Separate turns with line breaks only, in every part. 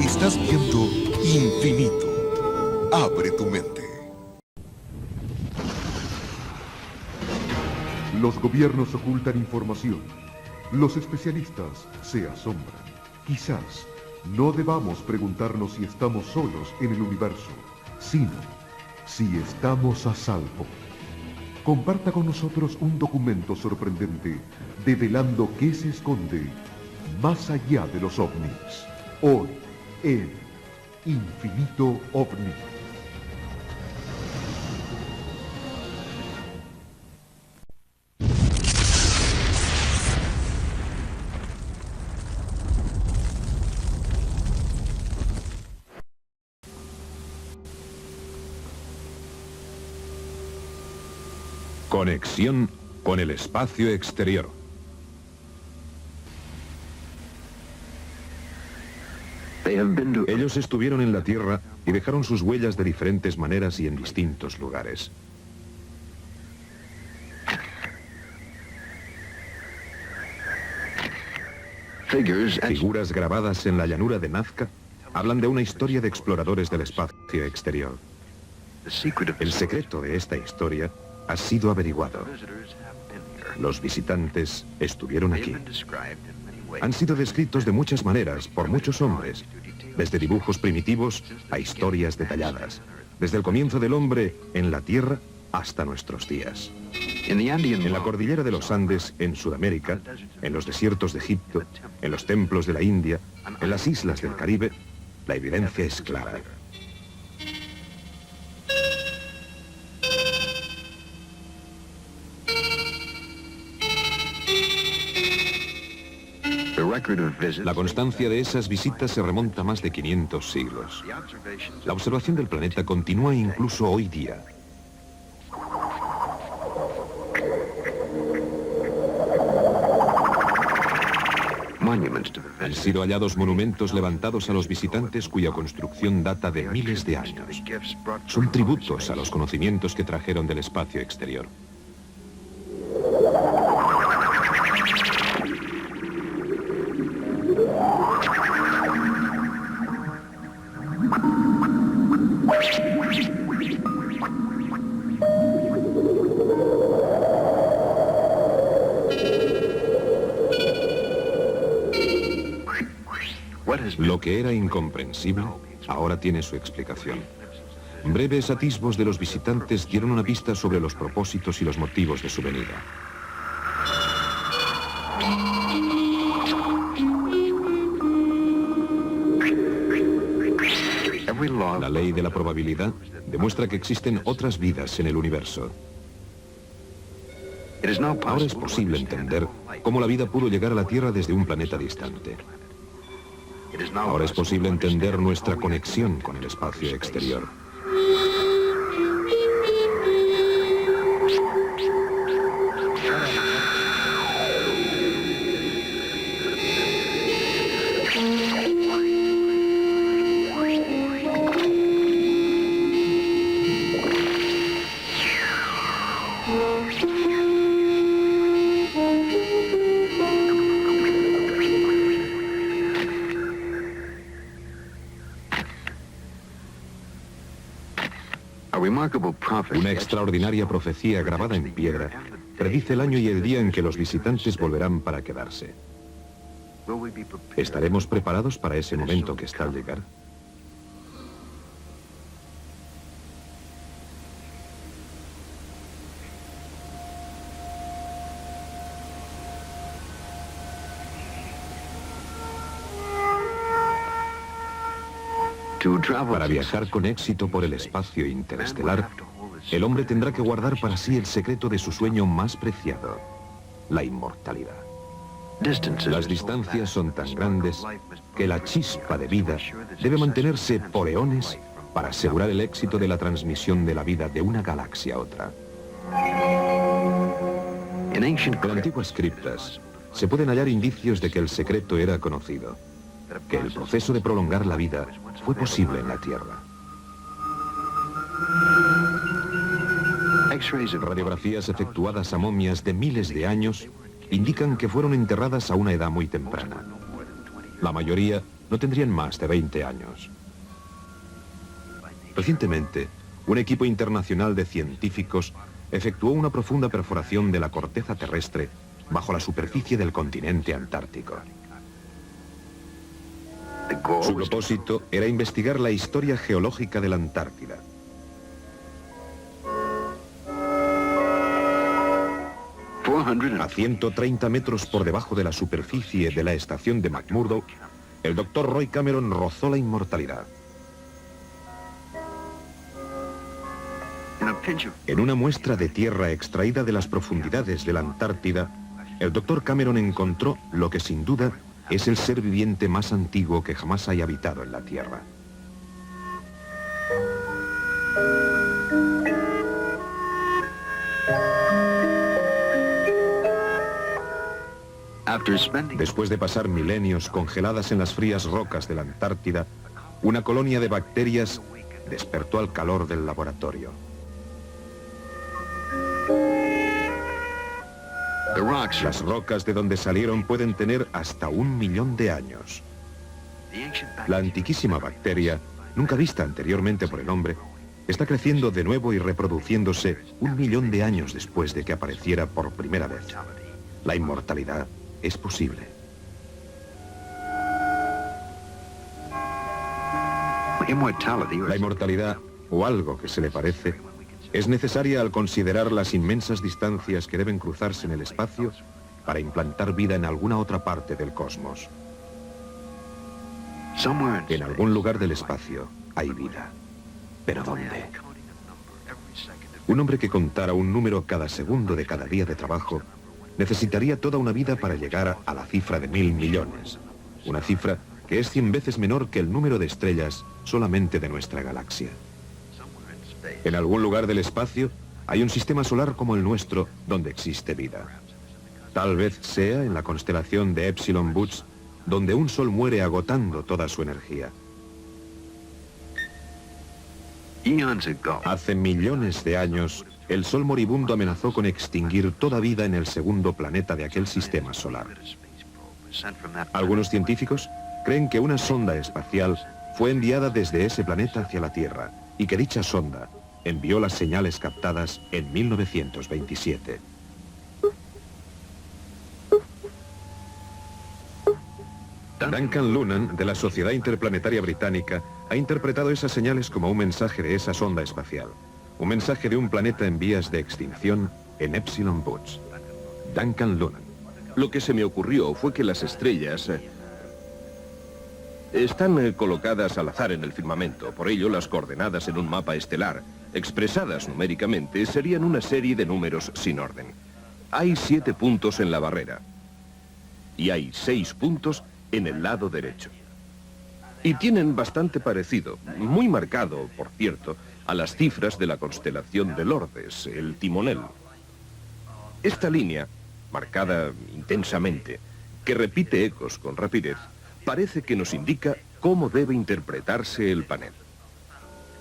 Estás viendo Infinito. Abre tu mente.
Los gobiernos ocultan información. Los especialistas se asombran. Quizás no debamos preguntarnos si estamos solos en el universo, sino si estamos a salvo. Comparta con nosotros un documento sorprendente develando qué se esconde más allá de los ovnis. Hoy en Infinito OVNI.
Conexión con el espacio exterior. Ellos estuvieron en la Tierra y dejaron sus huellas de diferentes maneras y en distintos lugares. Figuras grabadas en la llanura de Nazca hablan de una historia de exploradores del espacio exterior. El secreto de esta historia ha sido averiguado. Los visitantes estuvieron aquí. Han sido descritos de muchas maneras por muchos hombres, desde dibujos primitivos a historias detalladas, desde el comienzo del hombre en la Tierra hasta nuestros días. En la cordillera de los Andes, en Sudamérica, en los desiertos de Egipto, en los templos de la India, en las islas del Caribe, la evidencia es clara. La constancia de esas visitas se remonta a más de 500 siglos. La observación del planeta continúa incluso hoy día. Han sido hallados monumentos levantados a los visitantes cuya construcción data de miles de años. Son tributos a los conocimientos que trajeron del espacio exterior. Lo que era incomprensible ahora tiene su explicación. Breves atisbos de los visitantes dieron una pista sobre los propósitos y los motivos de su venida. La ley de la probabilidad demuestra que existen otras vidas en el universo. Ahora es posible entender cómo la vida pudo llegar a la Tierra desde un planeta distante. Ahora es posible entender nuestra conexión con el espacio exterior. Una extraordinaria profecía grabada en piedra predice el año y el día en que los visitantes volverán para quedarse. ¿Estaremos preparados para ese momento que está al llegar? Para viajar con éxito por el espacio interestelar, el hombre tendrá que guardar para sí el secreto de su sueño más preciado, la inmortalidad. Las distancias son tan grandes que la chispa de vida debe mantenerse por eones para asegurar el éxito de la transmisión de la vida de una galaxia a otra. En antiguas criptas se pueden hallar indicios de que el secreto era conocido, que el proceso de prolongar la vida fue posible en la Tierra. Radiografías efectuadas a momias de miles de años indican que fueron enterradas a una edad muy temprana. La mayoría no tendrían más de 20 años. Recientemente, un equipo internacional de científicos efectuó una profunda perforación de la corteza terrestre bajo la superficie del continente antártico. Su propósito era investigar la historia geológica de la Antártida. A 130 metros por debajo de la superficie de la estación de McMurdo, el Dr. Roy Cameron rozó la inmortalidad. En una muestra de tierra extraída de las profundidades de la Antártida, el Dr. Cameron encontró lo que sin duda es el ser viviente más antiguo que jamás haya habitado en la Tierra. Después de pasar milenios congeladas en las frías rocas de la Antártida, una colonia de bacterias despertó al calor del laboratorio. Las rocas de donde salieron pueden tener hasta 1 millón de años. La antiquísima bacteria, nunca vista anteriormente por el hombre, está creciendo de nuevo y reproduciéndose 1 millón de años después de que apareciera por primera vez. La inmortalidad es posible. La inmortalidad, o algo que se le parece, es necesaria al considerar las inmensas distancias que deben cruzarse en el espacio para implantar vida en alguna otra parte del cosmos. En algún lugar del espacio hay vida. ¿Pero dónde? Un hombre que contara un número cada segundo de cada día de trabajo necesitaría toda una vida para llegar a la cifra de 1000 millones. Una cifra que es 100 veces menor que el número de estrellas solamente de nuestra galaxia. En algún lugar del espacio hay un sistema solar como el nuestro donde existe vida. Tal vez sea en la constelación de Epsilon Boots, donde un sol muere agotando toda su energía. Hace millones de años, el sol moribundo amenazó con extinguir toda vida en el segundo planeta de aquel sistema solar. Algunos científicos creen que una sonda espacial fue enviada desde ese planeta hacia la Tierra y que dicha sonda envió las señales captadas en 1927. Duncan Lunan, de la Sociedad Interplanetaria Británica, ha interpretado esas señales como un mensaje de esa sonda espacial. Un mensaje de un planeta en vías de extinción en Epsilon Boots. Duncan Lunan.
Lo que se me ocurrió fue que las estrellas están colocadas al azar en el firmamento. Por ello, las coordenadas en un mapa estelar, expresadas numéricamente, serían una serie de números sin orden. Hay 7 puntos en la barrera. Y hay 6 puntos en el lado derecho. Y tienen bastante parecido, muy marcado, por cierto, a las cifras de la constelación de Lourdes, el timonel. Esta línea, marcada intensamente, que repite ecos con rapidez, parece que nos indica cómo debe interpretarse el panel.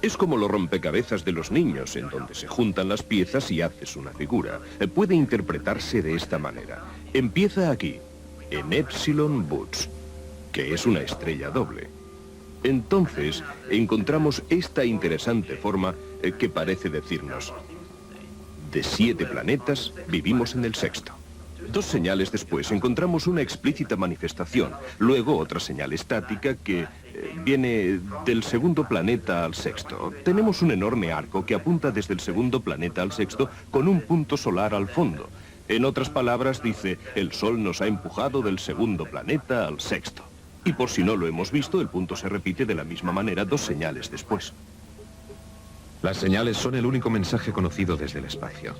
Es como los rompecabezas de los niños, en donde se juntan las piezas y haces una figura. Puede interpretarse de esta manera. Empieza aquí, en Epsilon Boots, que es una estrella doble. Entonces, encontramos esta interesante forma que parece decirnos: de 7 planetas, vivimos en el sexto. 2 señales después encontramos una explícita manifestación, luego otra señal estática que viene del segundo planeta al sexto. Tenemos un enorme arco que apunta desde el segundo planeta al sexto con un punto solar al fondo. En otras palabras dice, el Sol nos ha empujado del segundo planeta al sexto. Y por si no lo hemos visto, el punto se repite de la misma manera 2 señales después.
Las señales son el único mensaje conocido desde el espacio.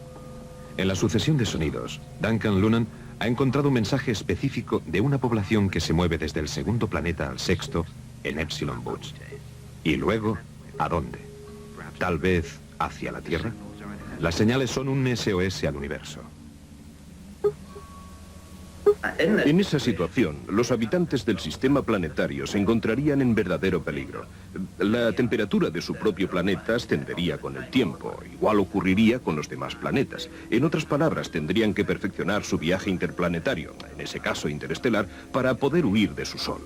En la sucesión de sonidos, Duncan Lunan ha encontrado un mensaje específico de una población que se mueve desde el segundo planeta al sexto en Epsilon Boots. Y luego, ¿a dónde? ¿Tal vez hacia la Tierra? Las señales son un SOS al universo.
En esa situación, los habitantes del sistema planetario se encontrarían en verdadero peligro. La temperatura de su propio planeta ascendería con el tiempo. Igual ocurriría con los demás planetas. En otras palabras, tendrían que perfeccionar su viaje interplanetario, en ese caso interestelar, para poder huir de su Sol.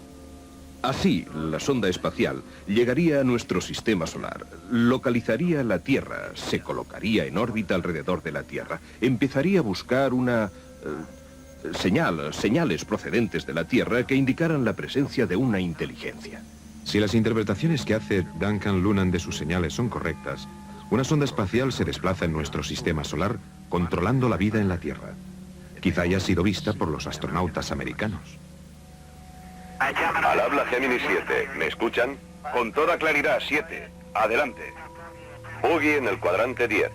Así, la sonda espacial llegaría a nuestro sistema solar, localizaría la Tierra, se colocaría en órbita alrededor de la Tierra, empezaría a buscar señales procedentes de la Tierra que indicaran la presencia de una inteligencia.
Si las interpretaciones que hace Duncan Lunan de sus señales son correctas, una sonda espacial se desplaza en nuestro sistema solar controlando la vida en la Tierra. Quizá haya sido vista por los astronautas americanos.
Al habla Gemini 7, ¿me escuchan? Con toda claridad, 7. Adelante. Boogie en el cuadrante 10.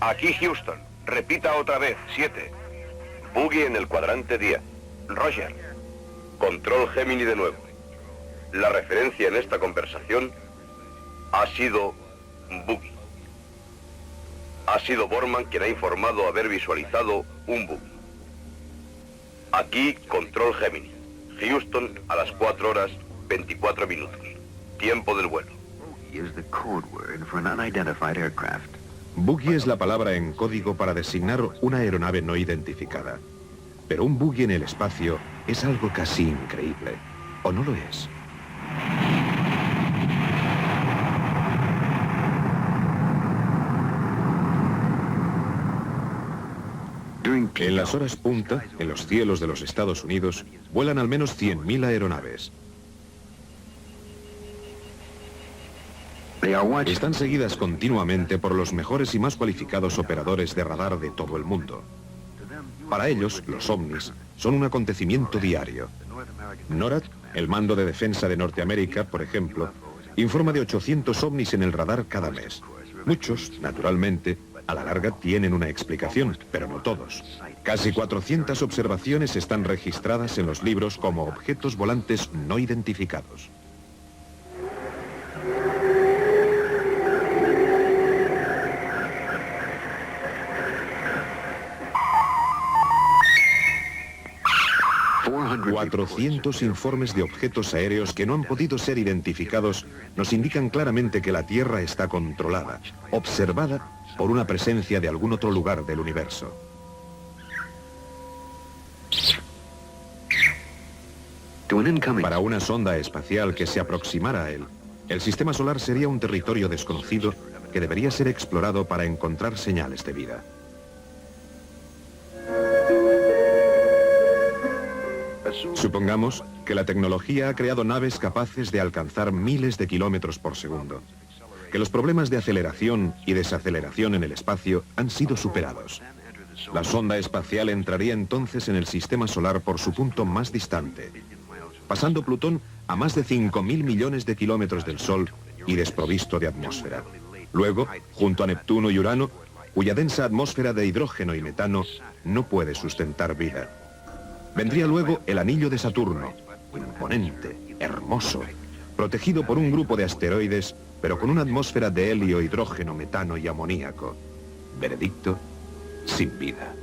Aquí Houston. Repita otra vez, 7. Boogie en el cuadrante 10. Roger. Control Gemini de nuevo. La referencia en esta conversación ha sido Boogie. Ha sido Borman quien ha informado haber visualizado un Boogie. Aquí, Control Gemini. Houston a las 4 horas 24 minutos. Tiempo del vuelo.
Boogie es la palabra en código para designar una aeronave no identificada. Pero un boogie en el espacio es algo casi increíble. ¿O no lo es? En las horas punta, en los cielos de los Estados Unidos, vuelan al menos 100.000 aeronaves. Están seguidas continuamente por los mejores y más cualificados operadores de radar de todo el mundo. Para ellos, los ovnis son un acontecimiento diario. NORAD, el Mando de Defensa de Norteamérica, por ejemplo, informa de 800 ovnis en el radar cada mes. Muchos, naturalmente, a la larga tienen una explicación, pero no todos. Casi 400 observaciones están registradas en los libros como objetos volantes no identificados. ...400 informes de objetos aéreos que no han podido ser identificados nos indican claramente que la Tierra está controlada, observada por una presencia de algún otro lugar del universo. Para una sonda espacial que se aproximara a él, el sistema solar sería un territorio desconocido que debería ser explorado para encontrar señales de vida. Supongamos que la tecnología ha creado naves capaces de alcanzar miles de kilómetros por segundo, que los problemas de aceleración y desaceleración en el espacio han sido superados. La sonda espacial entraría entonces en el sistema solar por su punto más distante, pasando Plutón a más de 5.000 millones de kilómetros del Sol y desprovisto de atmósfera. Luego, junto a Neptuno y Urano, cuya densa atmósfera de hidrógeno y metano no puede sustentar vida. Vendría luego el anillo de Saturno, imponente, hermoso, protegido por un grupo de asteroides, pero con una atmósfera de helio, hidrógeno, metano y amoníaco. Veredicto, sin vida.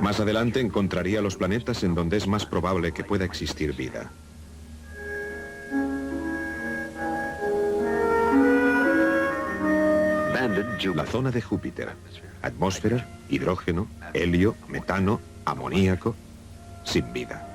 Más adelante encontraría los planetas en donde es más probable que pueda existir vida. La zona de Júpiter. Atmósfera, hidrógeno, helio, metano, amoníaco, sin vida.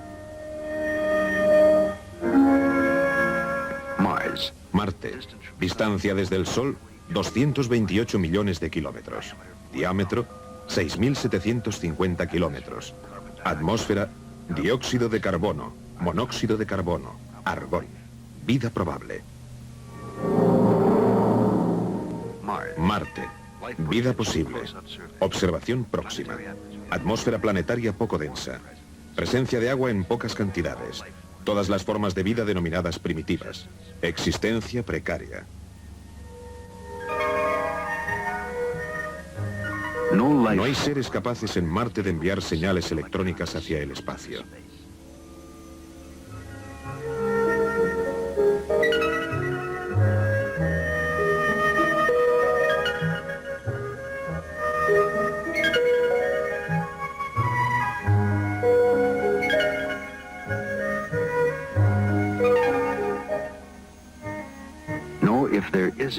Marte. Distancia desde el Sol, 228 millones de kilómetros. Diámetro, 6.750 kilómetros. Atmósfera, dióxido de carbono, monóxido de carbono, argón. Vida probable. Marte. Vida posible. Observación próxima. Atmósfera planetaria poco densa. Presencia de agua en pocas cantidades. Todas las formas de vida denominadas primitivas. Existencia precaria. No hay seres capaces en Marte de enviar señales electrónicas hacia el espacio.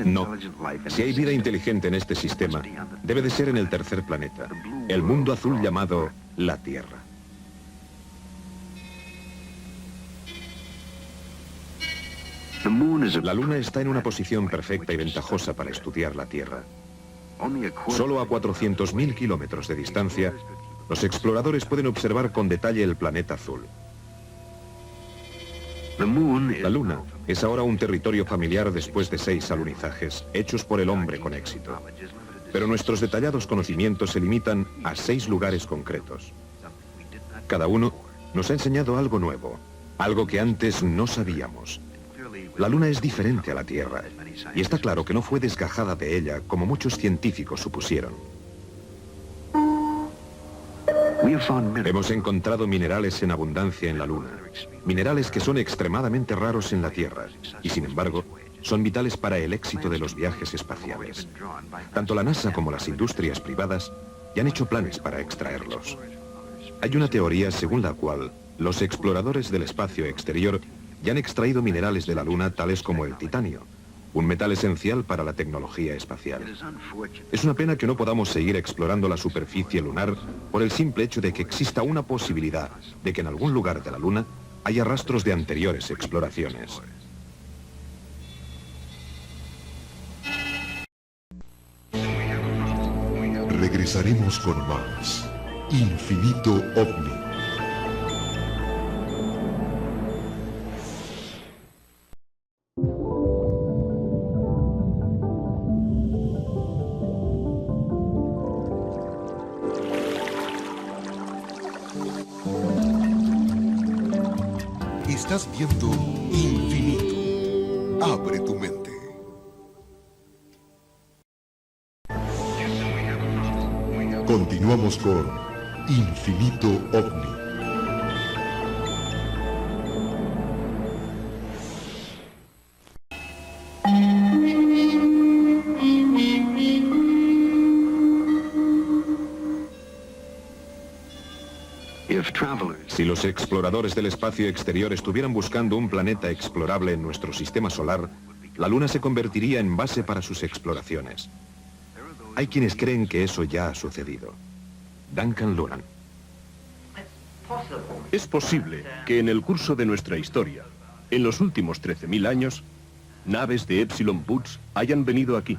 No. Si hay vida inteligente en este sistema, debe de ser en el tercer planeta, el mundo azul llamado la Tierra. La Luna está en una posición perfecta y ventajosa para estudiar la Tierra. Solo a 400.000 kilómetros de distancia, los exploradores pueden observar con detalle el planeta azul. La Luna es ahora un territorio familiar después de 6 alunizajes hechos por el hombre con éxito. Pero nuestros detallados conocimientos se limitan a 6 lugares concretos. Cada uno nos ha enseñado algo nuevo, algo que antes no sabíamos. La Luna es diferente a la Tierra, y está claro que no fue desgajada de ella como muchos científicos supusieron. Hemos encontrado minerales en abundancia en la Luna, minerales que son extremadamente raros en la Tierra, y sin embargo, son vitales para el éxito de los viajes espaciales. Tanto la NASA como las industrias privadas ya han hecho planes para extraerlos. Hay una teoría según la cual los exploradores del espacio exterior ya han extraído minerales de la Luna tales como el titanio, un metal esencial para la tecnología espacial. Es una pena que no podamos seguir explorando la superficie lunar por el simple hecho de que exista una posibilidad de que en algún lugar de la Luna haya rastros de anteriores exploraciones.
Regresaremos con más Infinito OVNI.
Estás viendo Infinito. Abre tu mente.
Continuamos con Infinito OVNI.
Si los exploradores del espacio exterior estuvieran buscando un planeta explorable en nuestro sistema solar, la Luna se convertiría en base para sus exploraciones. Hay quienes creen que eso ya ha sucedido. Duncan Lunan.
Es posible que en el curso de nuestra historia, en los últimos 13.000 años, naves de Epsilon Boots hayan venido aquí,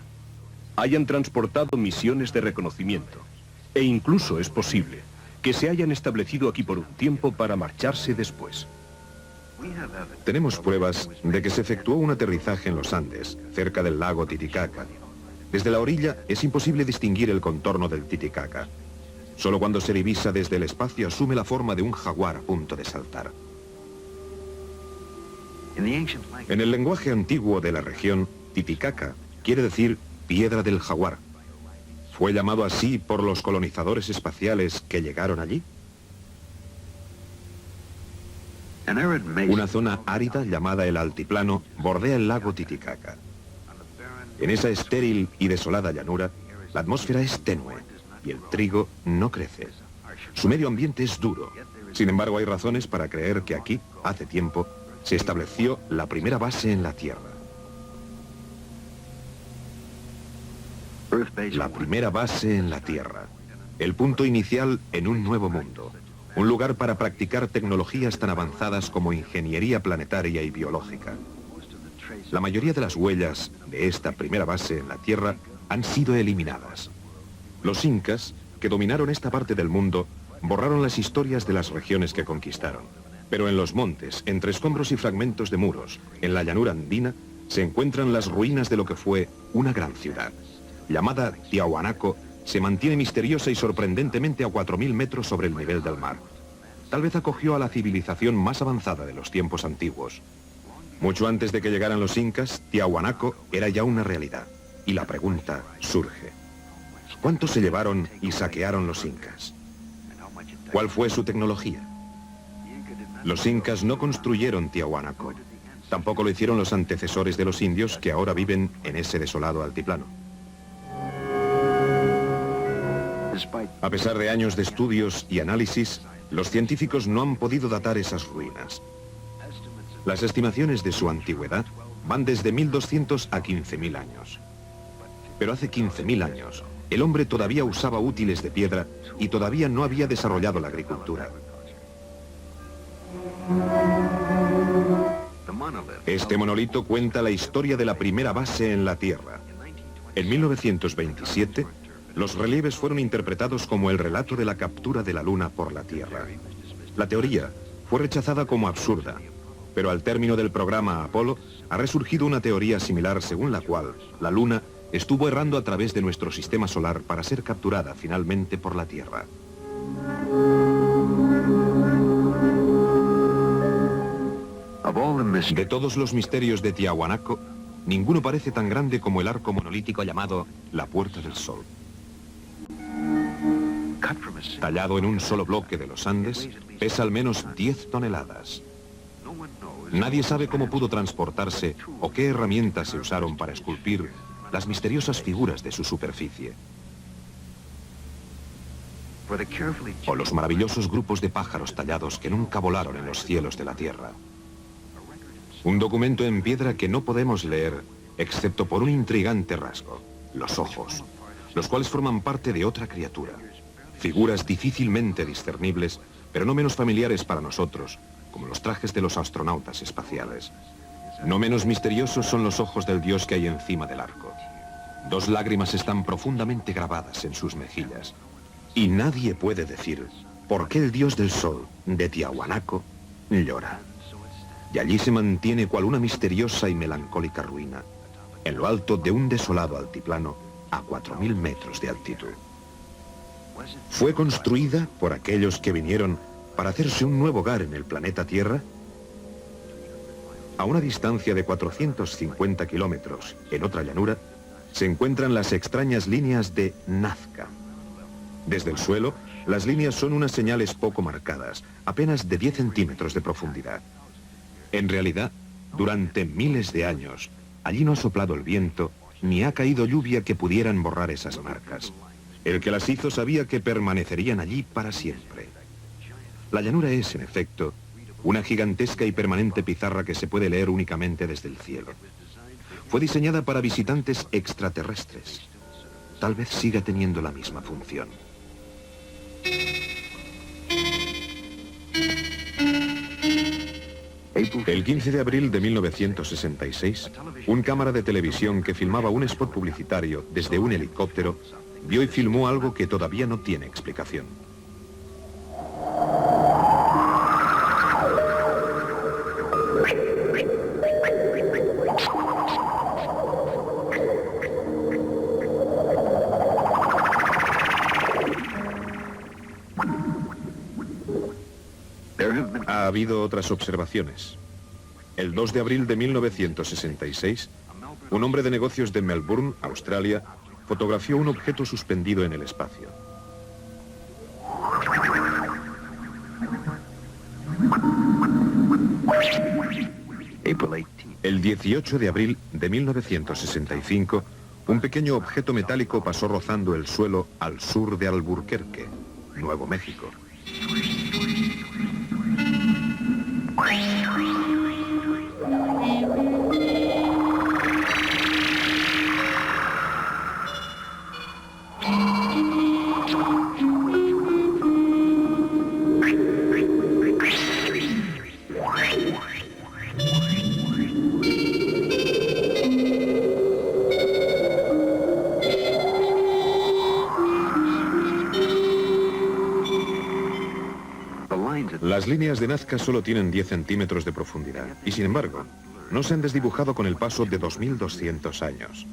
hayan transportado misiones de reconocimiento, e incluso es posible que se hayan establecido aquí por un tiempo para marcharse después.
Tenemos pruebas de que se efectuó un aterrizaje en los Andes, cerca del lago Titicaca. Desde la orilla es imposible distinguir el contorno del Titicaca. Solo cuando se divisa desde el espacio asume la forma de un jaguar a punto de saltar. En el lenguaje antiguo de la región, Titicaca quiere decir piedra del jaguar. ¿Fue llamado así por los colonizadores espaciales que llegaron allí? Una zona árida llamada el Altiplano bordea el lago Titicaca. En esa estéril y desolada llanura, la atmósfera es tenue y el trigo no crece. Su medio ambiente es duro. Sin embargo, hay razones para creer que aquí, hace tiempo, se estableció la primera base en la Tierra. La primera base en la Tierra. El punto inicial en un nuevo mundo. Un lugar para practicar tecnologías tan avanzadas como ingeniería planetaria y biológica. La mayoría de las huellas de esta primera base en la Tierra han sido eliminadas. Los incas, que dominaron esta parte del mundo, borraron las historias de las regiones que conquistaron. Pero en los montes, entre escombros y fragmentos de muros, en la llanura andina, se encuentran las ruinas de lo que fue una gran ciudad. Llamada Tiahuanaco, se mantiene misteriosa y sorprendentemente a 4.000 metros sobre el nivel del mar. Tal vez acogió a la civilización más avanzada de los tiempos antiguos. Mucho antes de que llegaran los incas, Tiahuanaco era ya una realidad. Y la pregunta surge: ¿cuánto se llevaron y saquearon los incas? ¿Cuál fue su tecnología? Los incas no construyeron Tiahuanaco. Tampoco lo hicieron los antecesores de los indios que ahora viven en ese desolado altiplano. A pesar de años de estudios y análisis, los científicos no han podido datar esas ruinas. Las estimaciones de su antigüedad van desde 1.200 a 15.000 años. Pero hace 15.000 años, el hombre todavía usaba útiles de piedra y todavía no había desarrollado la agricultura. Este monolito cuenta la historia de la primera base en la Tierra. En 1927, los relieves fueron interpretados como el relato de la captura de la Luna por la Tierra. La teoría fue rechazada como absurda, pero al término del programa Apolo ha resurgido una teoría similar según la cual la Luna estuvo errando a través de nuestro sistema solar para ser capturada finalmente por la Tierra. De todos los misterios de Tiahuanaco, ninguno parece tan grande como el arco monolítico llamado la Puerta del Sol. Tallado en un solo bloque de los Andes, pesa al menos 10 toneladas. Nadie sabe cómo pudo transportarse o qué herramientas se usaron para esculpir las misteriosas figuras de su superficie. O los maravillosos grupos de pájaros tallados que nunca volaron en los cielos de la Tierra. Un documento en piedra que no podemos leer, excepto por un intrigante rasgo, los ojos, los cuales forman parte de otra criatura. Figuras difícilmente discernibles, pero no menos familiares para nosotros, como los trajes de los astronautas espaciales. No menos misteriosos son los ojos del dios que hay encima del arco. 2 lágrimas están profundamente grabadas en sus mejillas. Y nadie puede decir por qué el dios del sol de Tiahuanaco llora. Y allí se mantiene cual una misteriosa y melancólica ruina, en lo alto de un desolado altiplano a 4000 metros de altitud. ¿Fue construida por aquellos que vinieron para hacerse un nuevo hogar en el planeta Tierra? A una distancia de 450 kilómetros, en otra llanura, se encuentran las extrañas líneas de Nazca. Desde el suelo, las líneas son unas señales poco marcadas, apenas de 10 centímetros de profundidad. En realidad, durante miles de años, allí no ha soplado el viento, ni ha caído lluvia que pudieran borrar esas marcas. El que las hizo sabía que permanecerían allí para siempre. La llanura es, en efecto, una gigantesca y permanente pizarra que se puede leer únicamente desde el cielo. Fue diseñada para visitantes extraterrestres. Tal vez siga teniendo la misma función. El 15 de abril de 1966, un cámara de televisión que filmaba un spot publicitario desde un helicóptero vio y filmó algo que todavía no tiene explicación. Ha habido otras observaciones. El 2 de abril de 1966, un hombre de negocios de Melbourne, Australia, fotografió un objeto suspendido en el espacio. El 18 de abril de 1965, un pequeño objeto metálico pasó rozando el suelo al sur de Albuquerque, Nuevo México. Las líneas de Nazca solo tienen 10 centímetros de profundidad y, sin embargo, no se han desdibujado con el paso de 2200 años.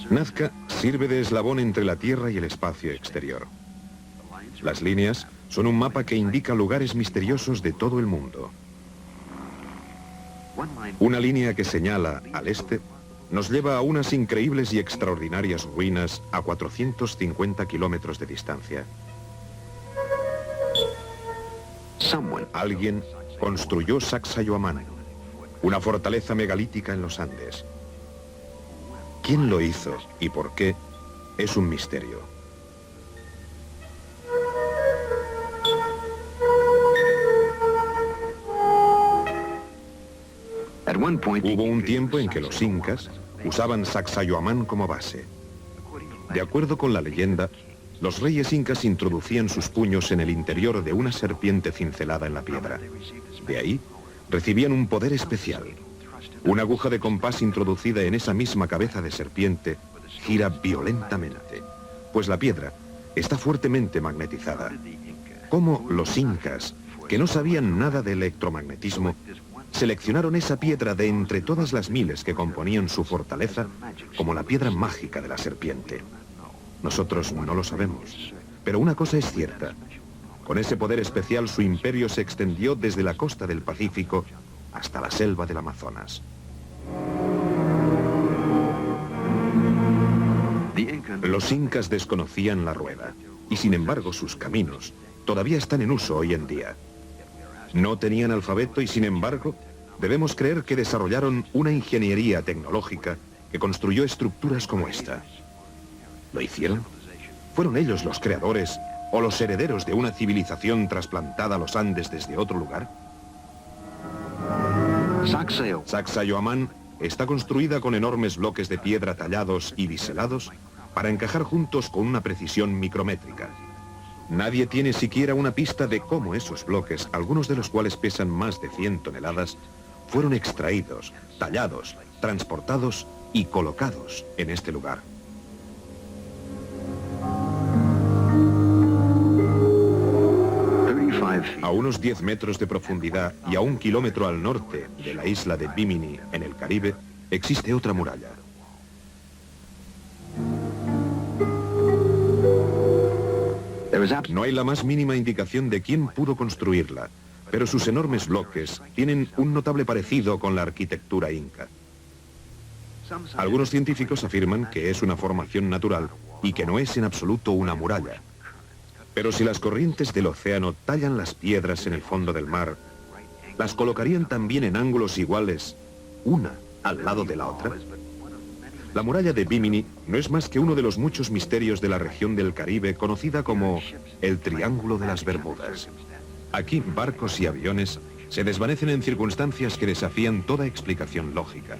Nazca sirve de eslabón entre la Tierra y el espacio exterior. Las líneas son un mapa que indica lugares misteriosos de todo el mundo. Una línea que señala al este nos lleva a unas increíbles y extraordinarias ruinas a 450 kilómetros de distancia. Alguien construyó Sacsayhuamán, una fortaleza megalítica en los Andes. ¿Quién lo hizo y por qué? Es un misterio. Hubo un tiempo en que los incas usaban Sacsayhuamán como base. De acuerdo con la leyenda, los reyes incas introducían sus puños en el interior de una serpiente cincelada en la piedra. De ahí, recibían un poder especial. Una aguja de compás introducida en esa misma cabeza de serpiente gira violentamente, pues la piedra está fuertemente magnetizada. ¿Cómo los incas, que no sabían nada de electromagnetismo, seleccionaron esa piedra de entre todas las miles que componían su fortaleza como la piedra mágica de la serpiente? Nosotros no lo sabemos, pero una cosa es cierta. Con ese poder especial su imperio se extendió desde la costa del Pacífico hasta la selva del Amazonas. Los incas desconocían la rueda, y sin embargo sus caminos todavía están en uso hoy en día. No tenían alfabeto y sin embargo debemos creer que desarrollaron una ingeniería tecnológica que construyó estructuras como esta. ¿Lo hicieron? ¿Fueron ellos los creadores o los herederos de una civilización trasplantada a los Andes desde otro lugar? Sacsayhuamán está construida con enormes bloques de piedra tallados y biselados para encajar juntos con una precisión micrométrica. Nadie tiene siquiera una pista de cómo esos bloques, algunos de los cuales pesan más de 100 toneladas, fueron extraídos, tallados, transportados y colocados en este lugar. A unos 10 metros de profundidad y a 1 kilómetro al norte de la isla de Bimini, en el Caribe, existe otra muralla. No hay la más mínima indicación de quién pudo construirla, pero sus enormes bloques tienen un notable parecido con la arquitectura inca. Algunos científicos afirman que es una formación natural y que no es en absoluto una muralla. Pero si las corrientes del océano tallan las piedras en el fondo del mar, ¿las colocarían también en ángulos iguales, una al lado de la otra? La muralla de Bimini no es más que uno de los muchos misterios de la región del Caribe conocida como el Triángulo de las Bermudas. Aquí barcos y aviones se desvanecen en circunstancias que desafían toda explicación lógica.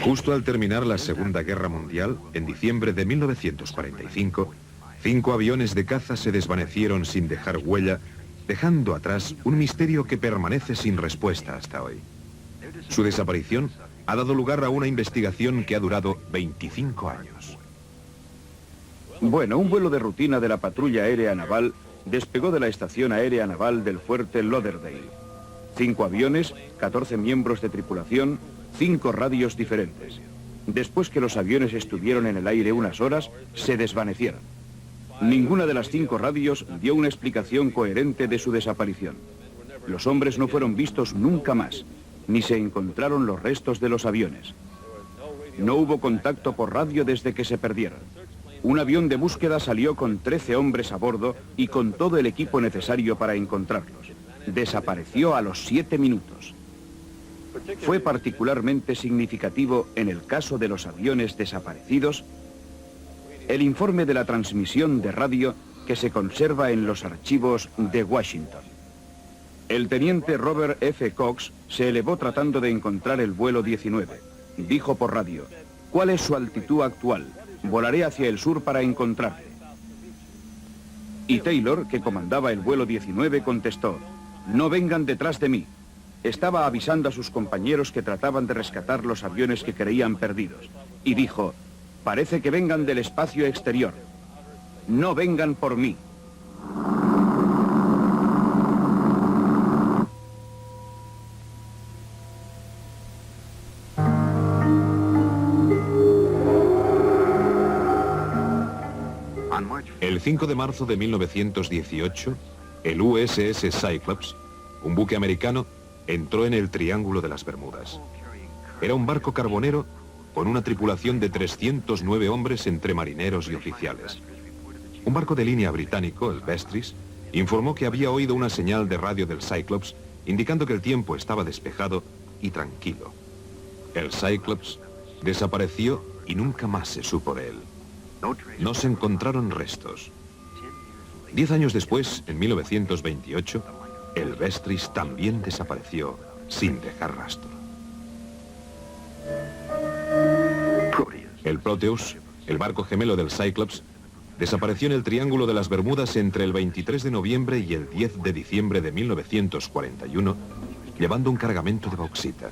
Justo al terminar la Segunda Guerra Mundial, en diciembre de 1945, 5 aviones de caza se desvanecieron sin dejar huella, dejando atrás un misterio que permanece sin respuesta hasta hoy. Su desaparición ha dado lugar a una investigación que ha durado 25 años.
Bueno, un vuelo de rutina de la patrulla aérea naval despegó de la estación aérea naval del fuerte Lauderdale. 5 aviones, 14 miembros de tripulación, 5 radios diferentes. Después que los aviones estuvieron en el aire unas horas, se desvanecieron. Ninguna de las 5 radios dio una explicación coherente de su desaparición. Los hombres no fueron vistos nunca más, ni se encontraron los restos de los aviones. No hubo contacto por radio desde que se perdieron. Un avión de búsqueda salió con 13 hombres a bordo y con todo el equipo necesario para encontrarlos. Desapareció a los 7 minutos. Fue particularmente significativo en el caso de los aviones desaparecidos el informe de la transmisión de radio que se conserva en los archivos de Washington. El teniente Robert F. Cox se elevó tratando de encontrar el vuelo 19. Dijo por radio: ¿cuál es su altitud actual? Volaré hacia el sur para encontrarle. Y Taylor, que comandaba el vuelo 19, contestó: no vengan detrás de mí. Estaba avisando a sus compañeros que trataban de rescatar los aviones que creían perdidos. Y dijo: parece que vengan del espacio exterior. No vengan por mí.
El 5 de marzo de 1918, el USS Cyclops, un buque americano, entró en el Triángulo de las Bermudas. Era un barco carbonero con una tripulación de 309 hombres entre marineros y oficiales. Un barco de línea británico, el Vestris, informó que había oído una señal de radio del Cyclops indicando que el tiempo estaba despejado y tranquilo. El Cyclops desapareció y nunca más se supo de él. No se encontraron restos. 10 años después, en 1928, el Vestris también desapareció sin dejar rastro. El El Proteus, el barco gemelo del Cyclops, desapareció en el Triángulo de las Bermudas entre el 23 de noviembre y el 10 de diciembre de 1941, llevando un cargamento de bauxita.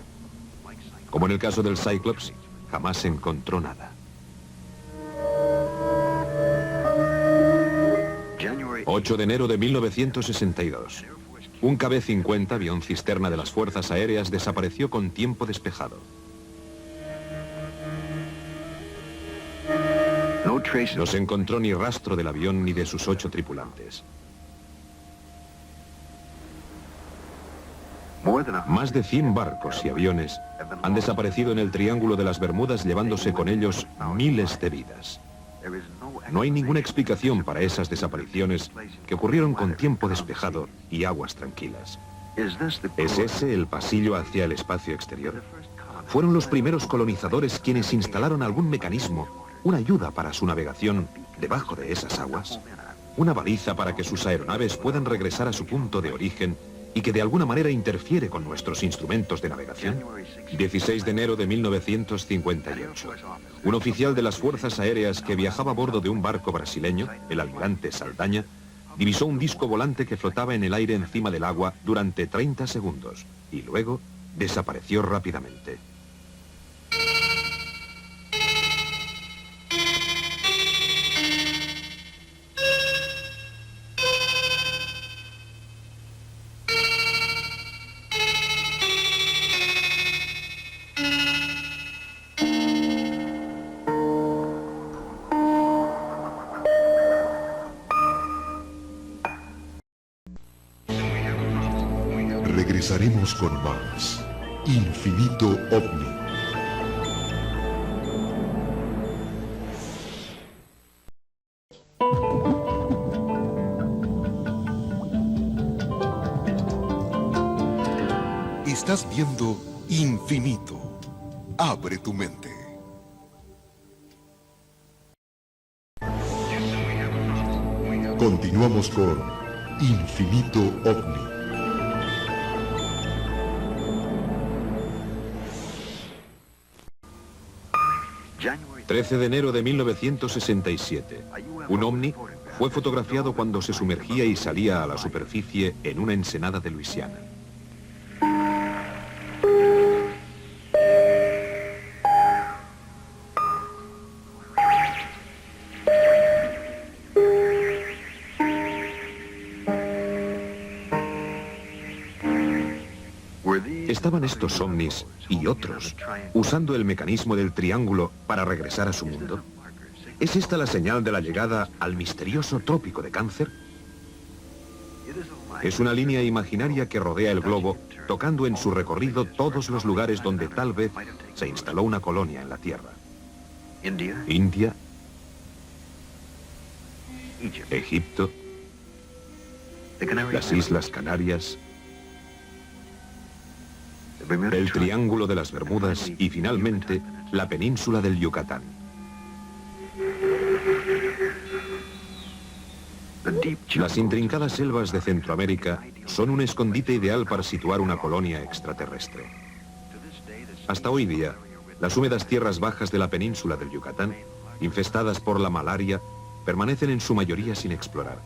Como en el caso del Cyclops, jamás se encontró nada. 8 de enero de 1962. Un KB-50, avión cisterna de las Fuerzas Aéreas, desapareció con tiempo despejado. No se encontró ni rastro del avión ni de sus 8 tripulantes. Más de 100 barcos y aviones han desaparecido en el Triángulo de las Bermudas, llevándose con ellos miles de vidas. No hay ninguna explicación para esas desapariciones que ocurrieron con tiempo despejado y aguas tranquilas. ¿Es ese el pasillo hacia el espacio exterior? ¿Fueron los primeros colonizadores quienes instalaron algún mecanismo, una ayuda para su navegación debajo de esas aguas? ¿Una baliza para que sus aeronaves puedan regresar a su punto de origen y que de alguna manera interfiere con nuestros instrumentos de navegación? 16 de enero de 1958. Un oficial de las Fuerzas Aéreas que viajaba a bordo de un barco brasileño, el almirante Saldaña, divisó un disco volante que flotaba en el aire encima del agua durante 30 segundos y luego desapareció rápidamente.
Regresaremos con más Infinito OVNI.
Estás viendo Infinito. Abre tu mente.
Continuamos con Infinito OVNI.
13 de enero de 1967. Un ovni fue fotografiado cuando se sumergía y salía a la superficie en una ensenada de Luisiana. ¿Estaban estos ovnis y otros usando el mecanismo del triángulo para regresar a su mundo? ¿Es esta la señal de la llegada al misterioso trópico de Cáncer? Es una línea imaginaria que rodea el globo, tocando en su recorrido todos los lugares donde tal vez se instaló una colonia en la Tierra. India, Egipto, las Islas Canarias, el Triángulo de las Bermudas y finalmente la península del Yucatán. Las intrincadas selvas de Centroamérica son un escondite ideal para situar una colonia extraterrestre. Hasta hoy día, las húmedas tierras bajas de la península del Yucatán, infestadas por la malaria, permanecen en su mayoría sin explorar.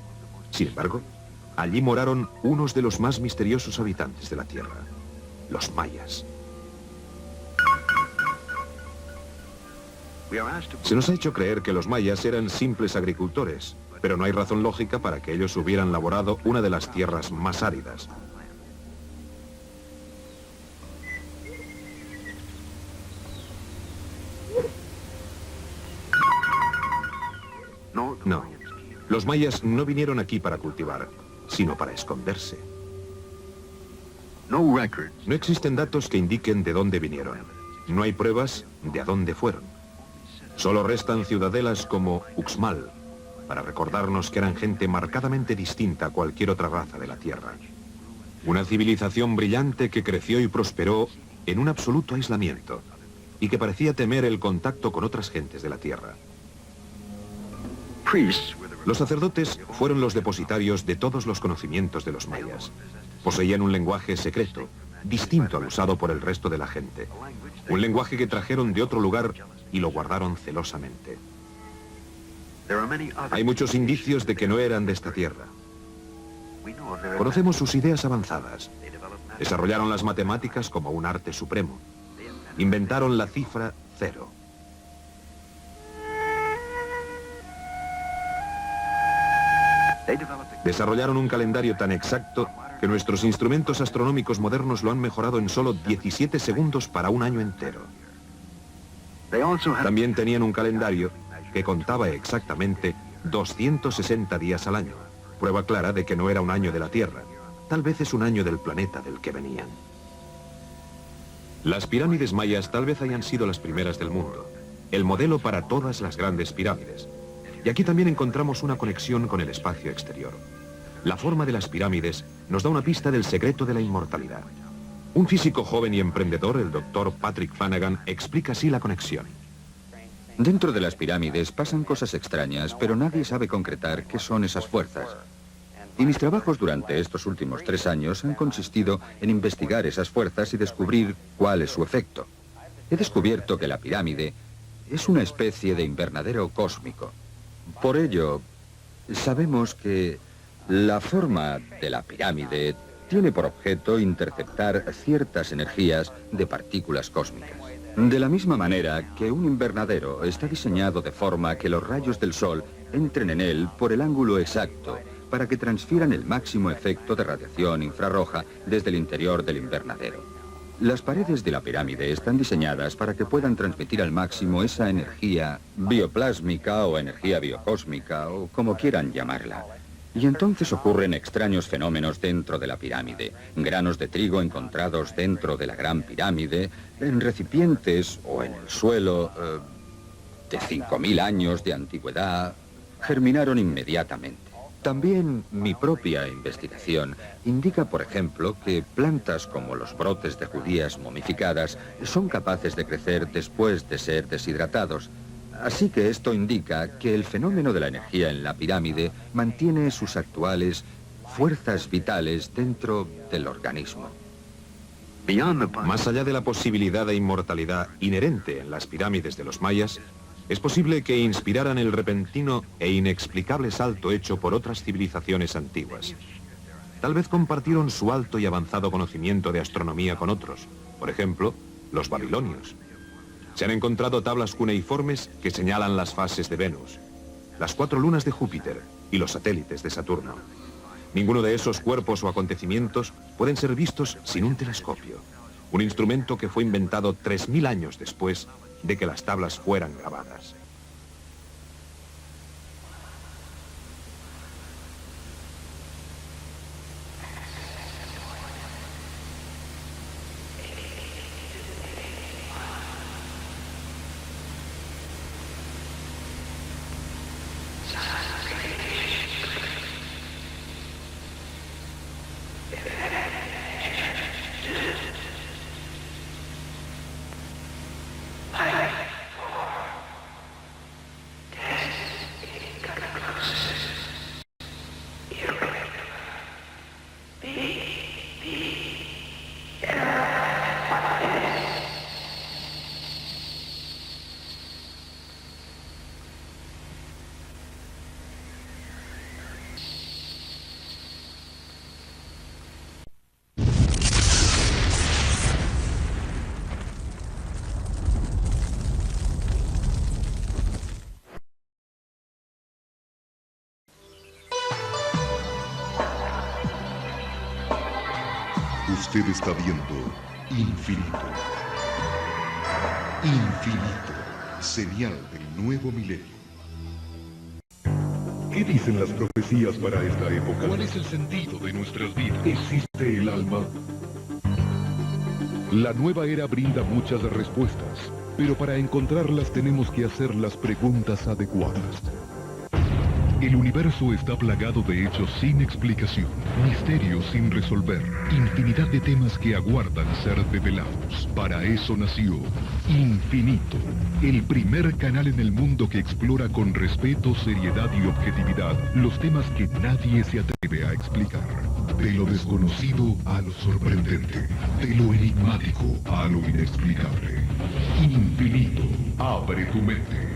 Sin embargo, allí moraron unos de los más misteriosos habitantes de la Tierra, los mayas. Se nos ha hecho creer que los mayas eran simples agricultores, pero no hay razón lógica para que ellos hubieran laborado una de las tierras más áridas. No, los mayas no vinieron aquí para cultivar, sino para esconderse. No existen datos que indiquen de dónde vinieron. No hay pruebas de a dónde fueron. Solo restan ciudadelas como Uxmal, para recordarnos que eran gente marcadamente distinta a cualquier otra raza de la Tierra. Una civilización brillante que creció y prosperó en un absoluto aislamiento y que parecía temer el contacto con otras gentes de la Tierra. Los sacerdotes fueron los depositarios de todos los conocimientos de los mayas. Poseían un lenguaje secreto, distinto al usado por el resto de la gente. Un lenguaje que trajeron de otro lugar y lo guardaron celosamente. Hay muchos indicios de que no eran de esta tierra. Conocemos sus ideas avanzadas. Desarrollaron las matemáticas como un arte supremo. Inventaron la cifra 0. Desarrollaron un calendario tan exacto que nuestros instrumentos astronómicos modernos lo han mejorado en solo 17 segundos para un año entero. También tenían un calendario que contaba exactamente 260 días al año. Prueba clara de que no era un año de la Tierra. Tal vez es un año del planeta del que venían. Las pirámides mayas tal vez hayan sido las primeras del mundo. El modelo para todas las grandes pirámides. Y aquí también encontramos una conexión con el espacio exterior. La forma de las pirámides nos da una pista del secreto de la inmortalidad. Un físico joven y emprendedor, el Dr. Patrick Flanagan, explica así la conexión.
Dentro de las pirámides pasan cosas extrañas, pero nadie sabe concretar qué son esas fuerzas. Y mis trabajos durante estos últimos 3 años han consistido en investigar esas fuerzas y descubrir cuál es su efecto. He descubierto que la pirámide es una especie de invernadero cósmico. Por ello, sabemos que la forma de la pirámide tiene por objeto interceptar ciertas energías de partículas cósmicas. De la misma manera que un invernadero está diseñado de forma que los rayos del sol entren en él por el ángulo exacto para que transfieran el máximo efecto de radiación infrarroja desde el interior del invernadero. Las paredes de la pirámide están diseñadas para que puedan transmitir al máximo esa energía bioplásmica o energía biocósmica o como quieran llamarla. Y entonces ocurren extraños fenómenos dentro de la pirámide. Granos de trigo encontrados dentro de la gran pirámide, en recipientes o en el suelo de 5.000 años de antigüedad, germinaron inmediatamente. También mi propia investigación indica, por ejemplo, que plantas como los brotes de judías momificadas son capaces de crecer después de ser deshidratados. Así que esto indica que el fenómeno de la energía en la pirámide mantiene sus actuales fuerzas vitales dentro del organismo.
Más allá de la posibilidad de inmortalidad inherente en las pirámides de los mayas, es posible que inspiraran el repentino e inexplicable salto hecho por otras civilizaciones antiguas. Tal vez compartieron su alto y avanzado conocimiento de astronomía con otros, por ejemplo, los babilonios. Se han encontrado tablas cuneiformes que señalan las fases de Venus, las 4 lunas de Júpiter y los satélites de Saturno. Ninguno de esos cuerpos o acontecimientos pueden ser vistos sin un telescopio, un instrumento que fue inventado 3000 años después de que las tablas fueran grabadas.
Usted está viendo Infinito. Infinito, señal del nuevo milenio.
¿Qué dicen las profecías para esta época? ¿Cuál es el sentido de nuestras vidas? ¿Existe el alma? La nueva era brinda muchas respuestas, pero para encontrarlas tenemos que hacer las preguntas adecuadas. El universo está plagado de hechos sin explicación, misterios sin resolver, infinidad de temas que aguardan ser develados. Para eso nació Infinito, el primer canal en el mundo que explora con respeto, seriedad y objetividad los temas que nadie se atreve a explicar. De lo desconocido a lo sorprendente, de lo enigmático a lo inexplicable. Infinito. Abre tu mente.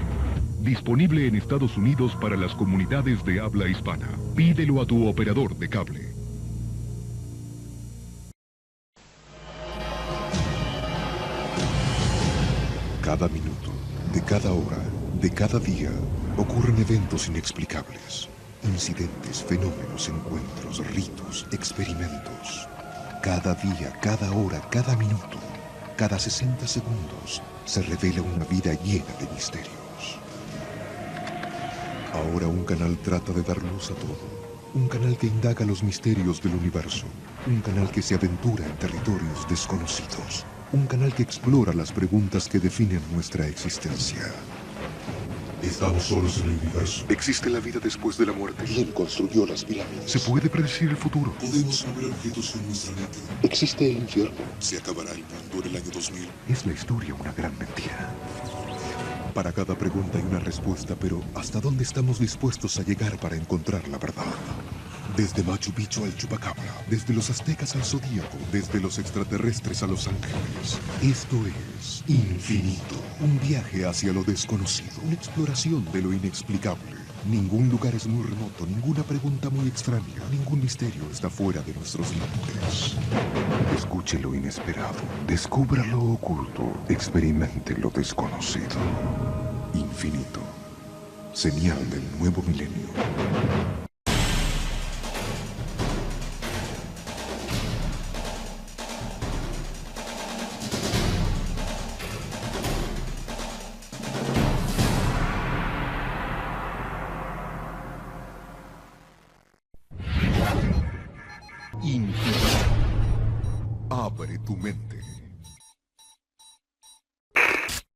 Disponible en Estados Unidos para las comunidades de habla hispana. Pídelo a tu operador de cable.
Cada minuto, de cada hora, de cada día, ocurren eventos inexplicables. Incidentes, fenómenos, encuentros, ritos, experimentos. Cada día, cada hora, cada minuto, cada 60 segundos, se revela una vida llena de misterios. Ahora un canal trata de dar luz a todo. Un canal que indaga los misterios del universo. Un canal que se aventura en territorios desconocidos. Un canal que explora las preguntas que definen nuestra existencia. ¿Estamos solos en el universo? ¿Existe la vida después de la muerte? ¿Quién construyó las pirámides? ¿Se puede predecir el futuro? ¿Podemos mover objetos con nuestra mente? ¿Existe el infierno? ¿Se acabará el mundo en el año 2000? ¿Es la historia una gran mentira? Para cada pregunta hay una respuesta, pero ¿hasta dónde estamos dispuestos a llegar para encontrar la verdad? Desde Machu Picchu al Chupacabra, desde los aztecas al Zodíaco, desde los extraterrestres a los ángeles. Esto es Infinito, un viaje hacia lo desconocido, una exploración de lo inexplicable. Ningún lugar es muy remoto, ninguna pregunta muy extraña, ningún misterio está fuera de nuestros límites. Escuche lo inesperado, descubra lo oculto, experimente lo desconocido. Infinito, señal del nuevo milenio.
Infinito.
Abre tu mente.